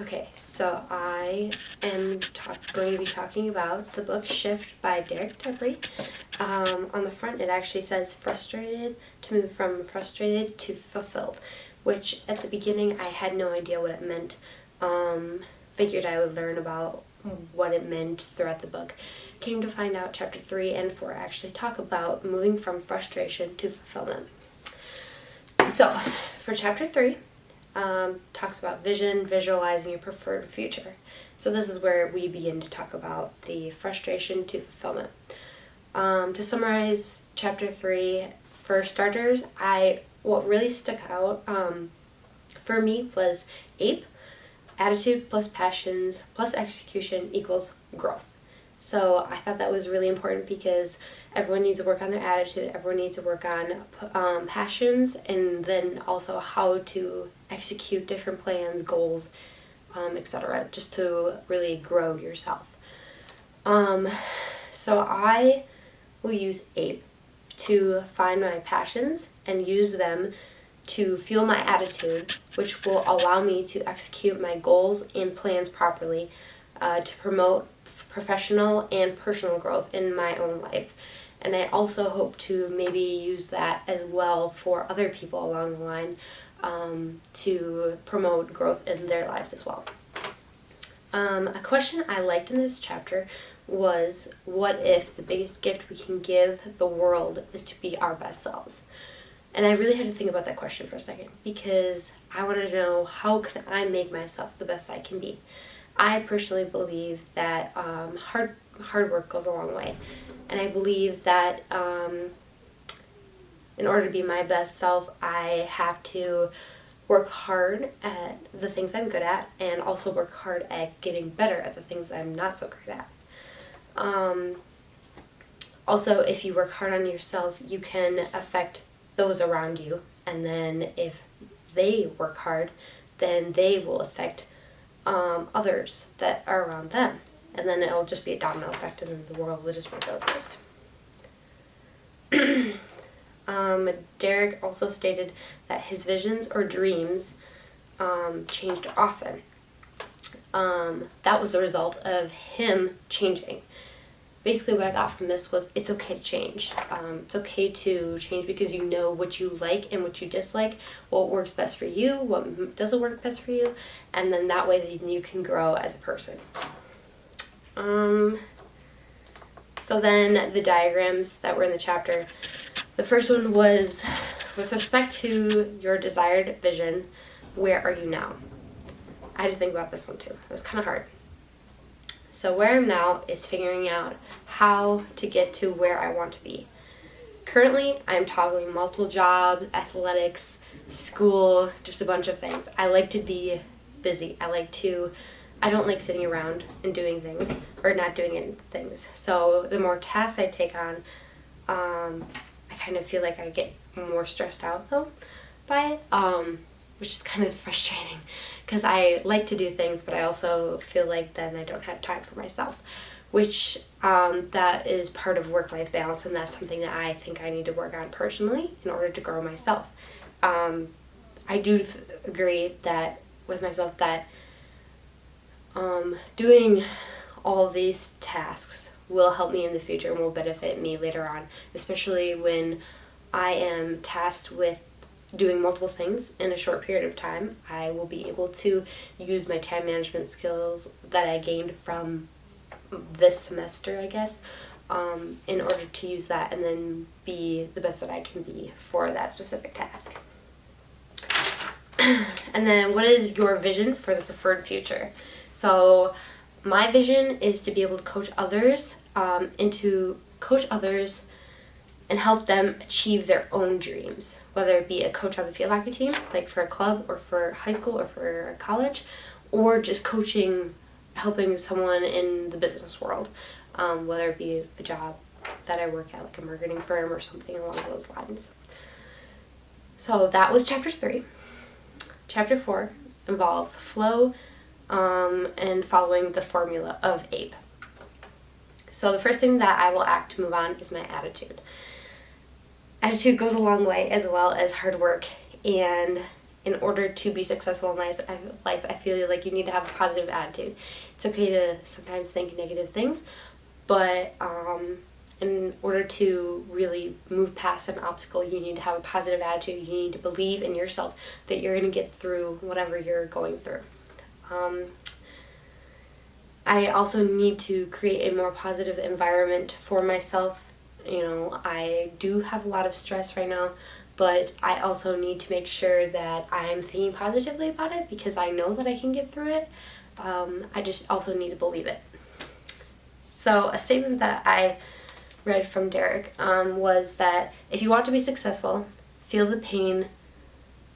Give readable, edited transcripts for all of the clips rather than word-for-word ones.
Okay, so I am going to be talking about the book Shift by Derek Tepry. On the front it actually says frustrated, to move from frustrated to fulfilled, which at the beginning I had no idea what it meant. Figured I would learn about what it meant throughout the book. Came to find out chapter 3 and 4 actually talk about moving from frustration to fulfillment. So, for chapter 3, talks about vision, visualizing your preferred future. So this is where we begin to talk about the frustration to fulfillment. To summarize chapter 3, for starters, what really stuck out for me was APE, attitude plus passions plus execution equals growth. So I thought that was really important because everyone needs to work on their attitude, everyone needs to work on passions, and then also how to execute different plans, goals, etc., just to really grow yourself. So I will use APE to find my passions and use them to fuel my attitude, which will allow me to execute my goals and plans properly, to promote professional and personal growth in my own life. And I also hope to maybe use that as well for other people along the line, to promote growth in their lives as well. A question I liked in this chapter was, what if the biggest gift we can give the world is to be our best selves? And I really had to think about that question for a second, because I wanted to know, how can I make myself the best I can be? I personally believe that hard work goes a long way. And I believe that in order to be my best self, I have to work hard at the things I'm good at, and also work hard at getting better at the things I'm not so good at. Also, if you work hard on yourself, you can affect those around you, and then if they work hard, then they will affect others that are around them, and then it'll just be a domino effect, and then the world will just be a better place. Derek also stated that his visions or dreams changed often. That was the result of him changing. Basically what I got from this was, it's okay to change. It's okay to change because you know what you like and what you dislike, what works best for you, what doesn't work best for you, and then that way you can grow as a person. So then the diagrams that were in the chapter, the first one was, with respect to your desired vision, where are you now? I had to think about this one too. It was kind of hard. So where I'm now is figuring out how to get to where I want to be. Currently, I'm toggling multiple jobs, athletics, school, just a bunch of things. I like to be busy. I don't like sitting around and doing things, or not doing any things. So the more tasks I take on, I kind of feel like I get more stressed out though by it, which is kind of frustrating because I like to do things, but I also feel like then I don't have time for myself, which that is part of work-life balance, and that's something that I think I need to work on personally in order to grow myself. I do agree that with myself that doing all these tasks will help me in the future and will benefit me later on, especially when I am tasked with doing multiple things in a short period of time. I will be able to use my time management skills that I gained from this semester, I guess, in order to use that and then be the best that I can be for that specific task. And then, what is your vision for the preferred future? So my vision is to be able to coach others, and help them achieve their own dreams, whether it be a coach on the field hockey team, like for a club or for high school or for college, or just coaching, helping someone in the business world, whether it be a job that I work at, like a marketing firm or something along those lines. So that was chapter 3. Chapter 4 involves flow, and following the formula of APE. So the first thing that I will act to move on is my attitude. Attitude goes a long way, as well as hard work, and in order to be successful in life, I feel like you need to have a positive attitude. It's okay to sometimes think negative things, but in order to really move past an obstacle, you need to have a positive attitude. You need to believe in yourself that you're going to get through whatever you're going through. I also need to create a more positive environment for myself. I do have a lot of stress right now, but I also need to make sure that I'm thinking positively about it because I know that I can get through it. I just also need to believe it. So a statement that I read from Derek was that if you want to be successful, feel the pain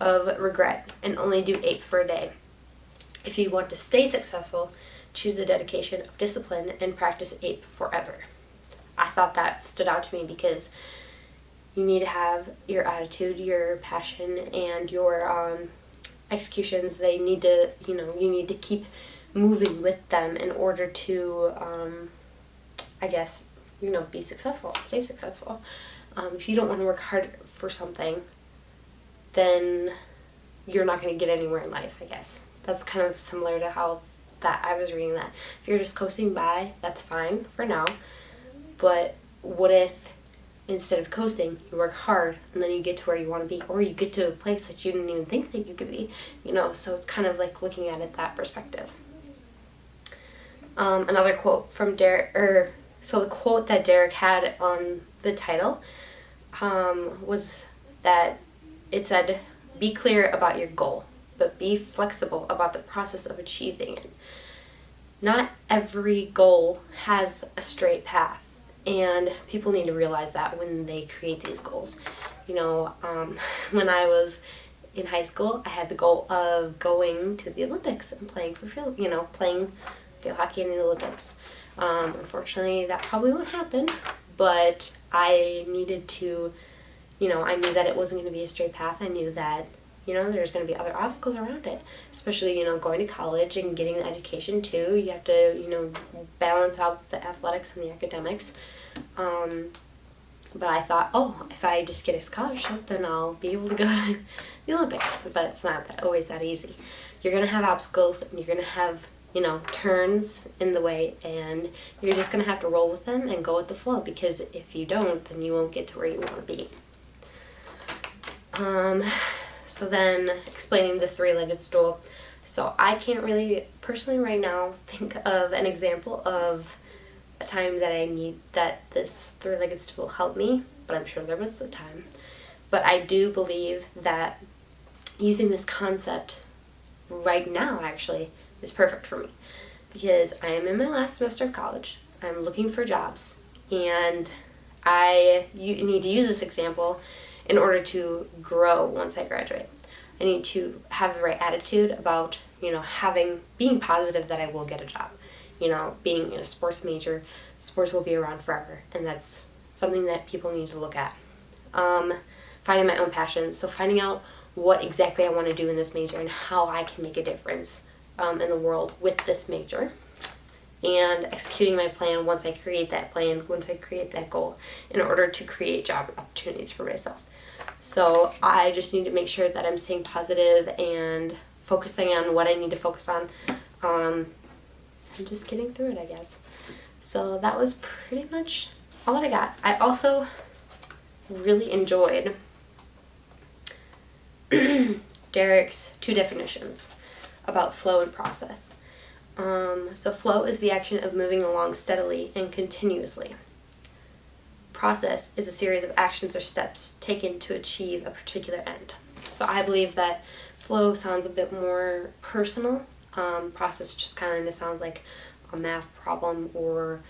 of regret and only do 8 for a day. If you want to stay successful, choose the dedication of discipline and practice APE forever. I thought that stood out to me because you need to have your attitude, your passion, and your executions. They need to, you need to keep moving with them in order to, be successful, stay successful. If you don't want to work hard for something, then you're not going to get anywhere in life, I guess. That's kind of similar to how that I was reading that. If you're just coasting by, that's fine for now. But what if instead of coasting, you work hard and then you get to where you want to be, or you get to a place that you didn't even think that you could be, so it's kind of like looking at it that perspective. Another quote from Derek, the quote that Derek had on the title was that it said, "Be clear about your goal, but be flexible about the process of achieving it." Not every goal has a straight path, and people need to realize that when they create these goals. When I was in high school, I had the goal of going to the Olympics and playing playing field hockey in the Olympics. Unfortunately, that probably won't happen, but I needed to, I knew that it wasn't going to be a straight path. I knew that there's going to be other obstacles around it, especially, going to college and getting an education too. You have to, balance out the athletics and the academics. But I thought, if I just get a scholarship, then I'll be able to go to the Olympics. But it's not always that easy. You're going to have obstacles, and you're going to have, turns in the way, and you're just going to have to roll with them and go with the flow, because if you don't, then you won't get to where you want to be. So then, explaining the 3-legged stool. So I can't really, personally right now, think of an example of a time that I need that this 3-legged stool helped me, but I'm sure there was a time. But I do believe that using this concept right now, actually, is perfect for me. Because I am in my last semester of college, I'm looking for jobs, and you need to use this example in order to grow once I graduate. I need to have the right attitude about, being positive that I will get a job. Being in a sports major, sports will be around forever, and that's something that people need to look at. Finding my own passions, so finding out what exactly I want to do in this major and how I can make a difference in the world with this major. And executing my plan once I create that plan, once I create that goal, in order to create job opportunities for myself. So I just need to make sure that I'm staying positive and focusing on what I need to focus on, and just getting through it, I guess. So that was pretty much all that I got. I also really enjoyed Derek's 2 definitions about flow and process. So flow is the action of moving along steadily and continuously. Process is a series of actions or steps taken to achieve a particular end. So I believe that flow sounds a bit more personal. Process just kind of sounds like a math problem, or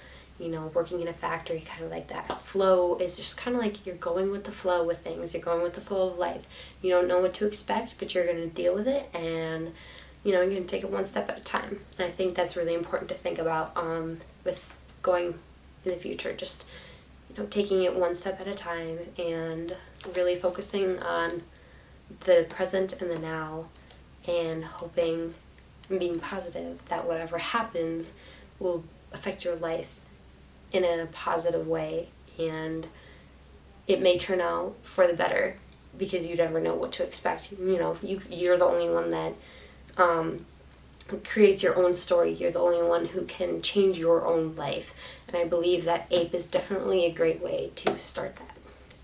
working in a factory, kind of like that. Flow is just kind of like you're going with the flow with things. You're going with the flow of life. You don't know what to expect, but you're going to deal with it, and you're going to take it one step at a time. And I think that's really important to think about with going in the future. Just taking it one step at a time and really focusing on the present and the now, and hoping and being positive that whatever happens will affect your life in a positive way, and it may turn out for the better because you never know what to expect. You know, you're the only one that creates your own story. You're the only one who can change your own life. And I believe that Ape is definitely a great way to start that.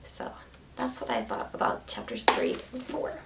So that's what I thought about chapters 3 and 4.